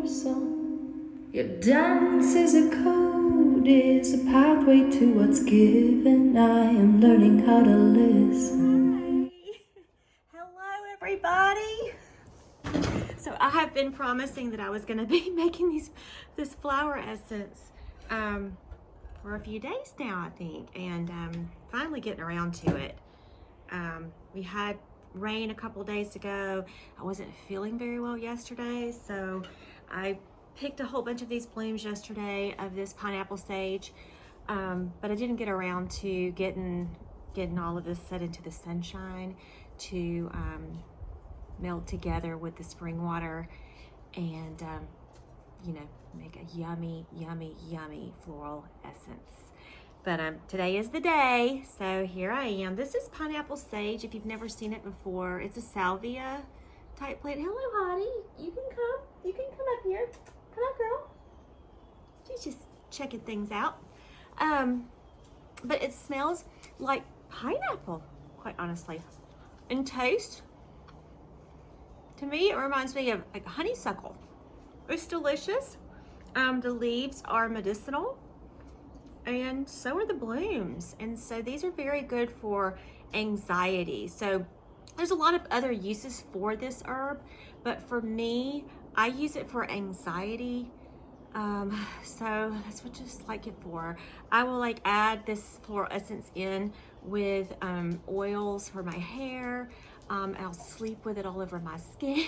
song. Your dance is a code, is a pathway to what's given. I am learning how to listen. Hi. Hello, everybody. So I have been promising that I was going to be making this flower essence for a few days now, I think, and finally getting around to it. We had rain a couple days ago. I wasn't feeling very well yesterday, so I picked a whole bunch of these blooms yesterday of this pineapple sage, but I didn't get around to getting all of this set into the sunshine to melt together with the spring water and make a yummy floral essence. But today is the day, so here I am. This is pineapple sage. If you've never seen it before, it's a salvia type plant. Hello, Hottie. You can come. You can come up here. Come on, girl. She's just checking things out. But it smells like pineapple, quite honestly. In taste, to me, it reminds me of like honeysuckle. It's delicious. The leaves are medicinal, and so are the blooms. And so these are very good for anxiety. So there's a lot of other uses for this herb, but for me, I use it for anxiety. So that's what I just like it for. I will like add this floral essence in with oils for my hair. I'll sleep with it all over my skin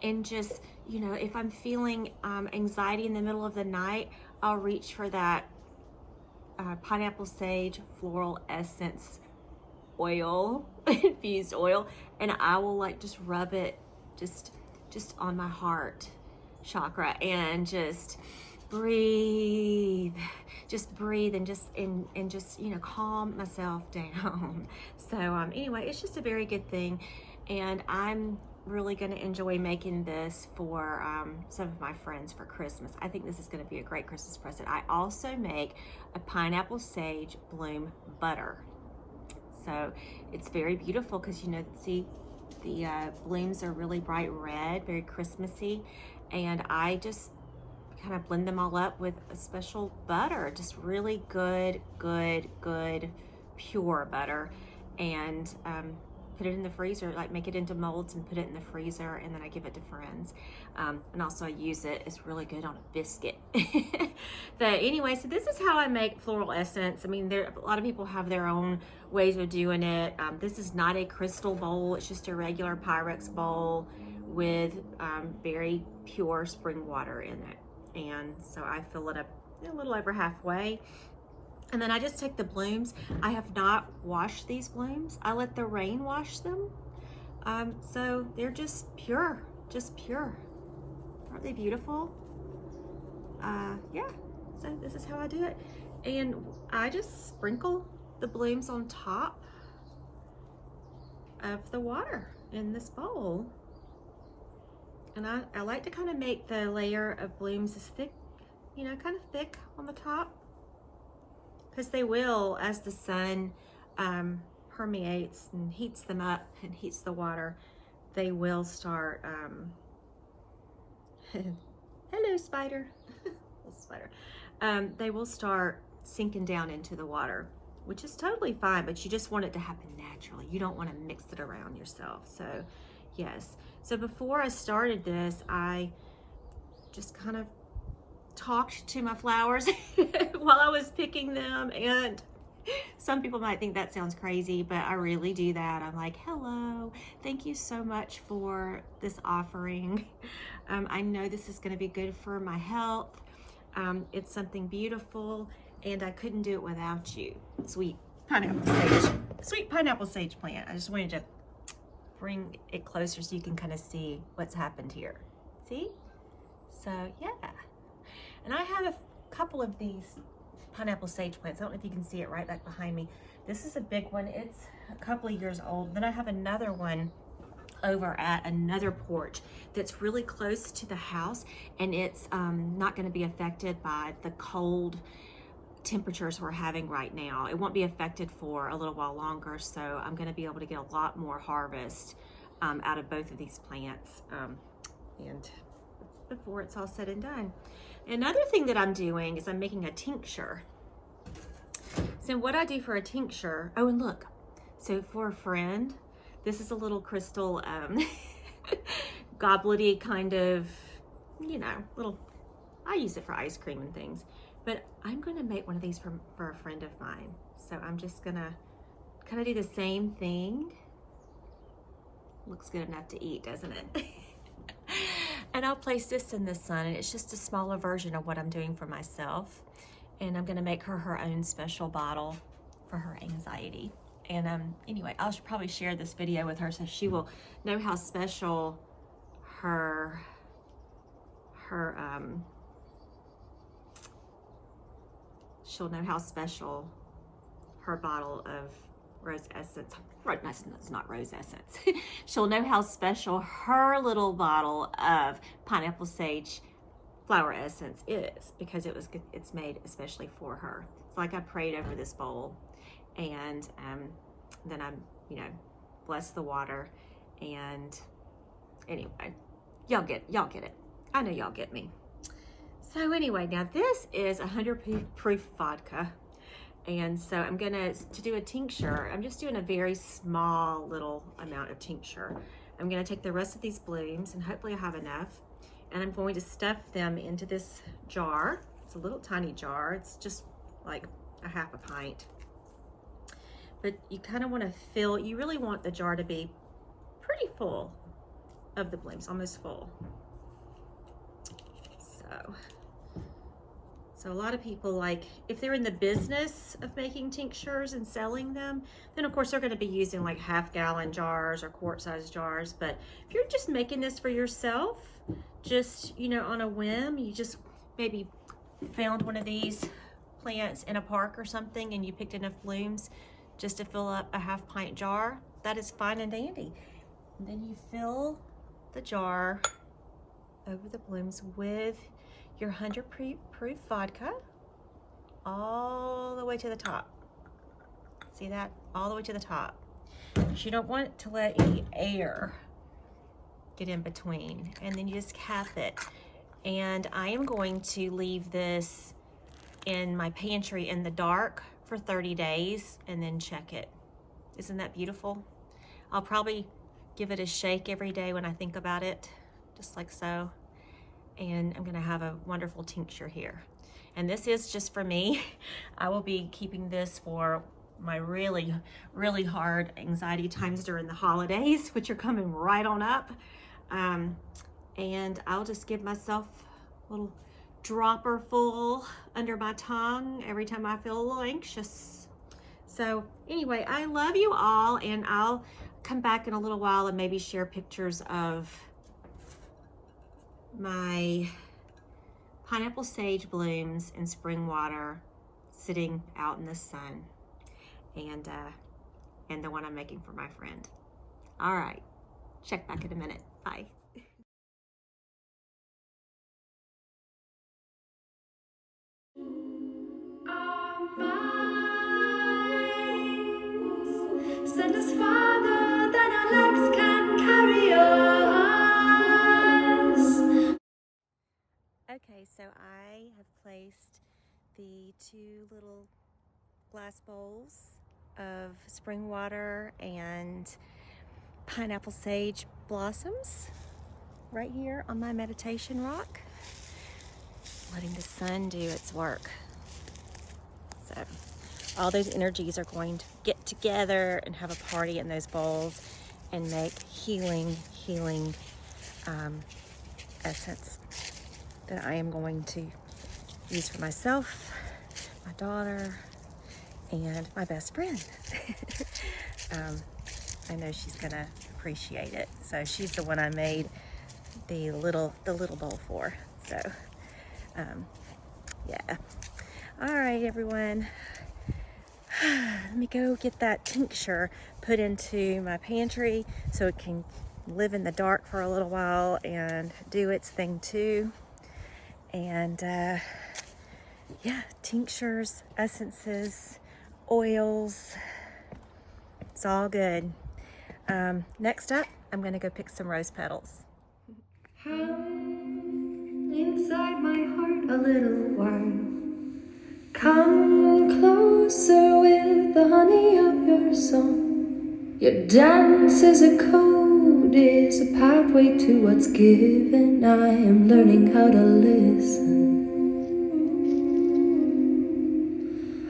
and just, if I'm feeling anxiety in the middle of the night, I'll reach for that pineapple sage floral essence oil, infused oil, and I will like just rub it just on my heart chakra and just breathe and just calm myself down. So anyway, it's just a very good thing, and I'm really going to enjoy making this for some of my friends for Christmas. I think this is going to be a great Christmas present. I also make a pineapple sage bloom butter, so it's very beautiful because see the blooms are really bright red, very Christmassy, and I just kind of blend them all up with a special butter, just really good pure butter, and put it in the freezer, like make it into molds and put it in the freezer, and then I give it to friends. And also I use it, it's really good on a biscuit. But anyway, so this is how I make floral essence. I mean, a lot of people have their own ways of doing it. This is not a crystal bowl, it's just a regular Pyrex bowl with very pure spring water in it. And so I fill it up a little over halfway. And then I just take the blooms. I have not washed these blooms. I let the rain wash them. So they're just pure. Aren't they beautiful? Yeah, so this is how I do it. And I just sprinkle the blooms on top of the water in this bowl. And I like to kind of make the layer of blooms as thick, kind of thick on the top, because they will, as the sun permeates and heats them up and heats the water, they will start, hello spider, little spider, they will start sinking down into the water, which is totally fine, but you just want it to happen naturally. You don't want to mix it around yourself. So yes, so before I started this, I just kind of talked to my flowers while I was picking them, and some people might think that sounds crazy, but I really do that. I'm like, hello, thank you so much for this offering. I know this is going to be good for my health. It's something beautiful, and I couldn't do it without you. Sweet pineapple sage plant. I just wanted to bring it closer so you can kind of see what's happened here. See? So yeah. And I have a couple of these pineapple sage plants. I don't know if you can see it right back behind me. This is a big one. It's a couple of years old. Then I have another one over at another porch that's really close to the house, and it's not going to be affected by the cold temperatures we're having right now. It won't be affected for a little while longer, so I'm going to be able to get a lot more harvest out of both of these plants. And before it's all said and done. Another thing that I'm doing is I'm making a tincture. So what I do for a tincture, oh, and look, so for a friend, this is a little crystal goblety kind of, you know, little, I use it for ice cream and things, but I'm going to make one of these for a friend of mine. So I'm just going to kind of do the same thing. Looks good enough to eat, doesn't it? And I'll place this in the sun, and it's just a smaller version of what I'm doing for myself. And I'm going to make her her own special bottle for her anxiety. And anyway, I'll probably share this video with her so she will know how special she'll know how special her bottle of rose essence, it's not rose essence. She'll know how special her little bottle of pineapple sage flower essence is, because it's made especially for her. It's like I prayed over this bowl, and then I'm, you know, bless the water, and anyway, y'all get it. I know y'all get me. So anyway, now this is 100 proof vodka. And so I'm to do a tincture, I'm just doing a very small little amount of tincture. I'm gonna take the rest of these blooms, and hopefully I have enough, and I'm going to stuff them into this jar. It's a little tiny jar. It's just like a half a pint. But you kind of want to fill, you really want the jar to be pretty full of the blooms, almost full. So a lot of people, like, if they're in the business of making tinctures and selling them, then of course they're going to be using like half-gallon jars or quart-sized jars. But if you're just making this for yourself, just, you know, on a whim, you just maybe found one of these plants in a park or something, and you picked enough blooms just to fill up a half-pint jar, that is fine and dandy. And then you fill the jar over the blooms with your 100 proof vodka all the way to the top. See that? All the way to the top. You don't want to let any air get in between. And then you just cap it. And I am going to leave this in my pantry in the dark for 30 days and then check it. Isn't that beautiful? I'll probably give it a shake every day when I think about it, just like so. And I'm gonna have a wonderful tincture here. And this is just for me. I will be keeping this for my really, really hard anxiety times during the holidays, which are coming right on up. And I'll just give myself a little dropper full under my tongue every time I feel a little anxious. So anyway, I love you all, and I'll come back in a little while and maybe share pictures of my pineapple sage blooms in spring water sitting out in the sun, and the one I'm making for my friend. All right, check back in a minute. Bye. Send us farther than our legs can carry us. Okay, so I have placed the 2 little glass bowls of spring water and pineapple sage blossoms right here on my meditation rock, letting the sun do its work. So all those energies are going to get together and have a party in those bowls and make healing essence that I am going to use for myself, my daughter, and my best friend. I know she's gonna appreciate it. So she's the one I made the little bowl for. So yeah. All right, everyone. Let me go get that tincture put into my pantry so it can live in the dark for a little while and do its thing too. And yeah, tinctures, essences, oils, it's all good. Next up, I'm gonna go pick some rose petals. How a little while. Come closer with the honey of your song. Your dance is a code, is a pathway to what's given. I am learning how to listen.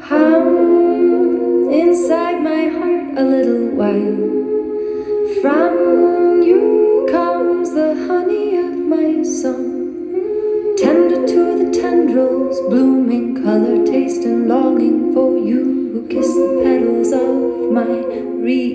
Hum inside my heart a little while. From you comes the honey of my song. Tender to the tendrils, blooming color, taste and longing for you who kiss the petals of my reed.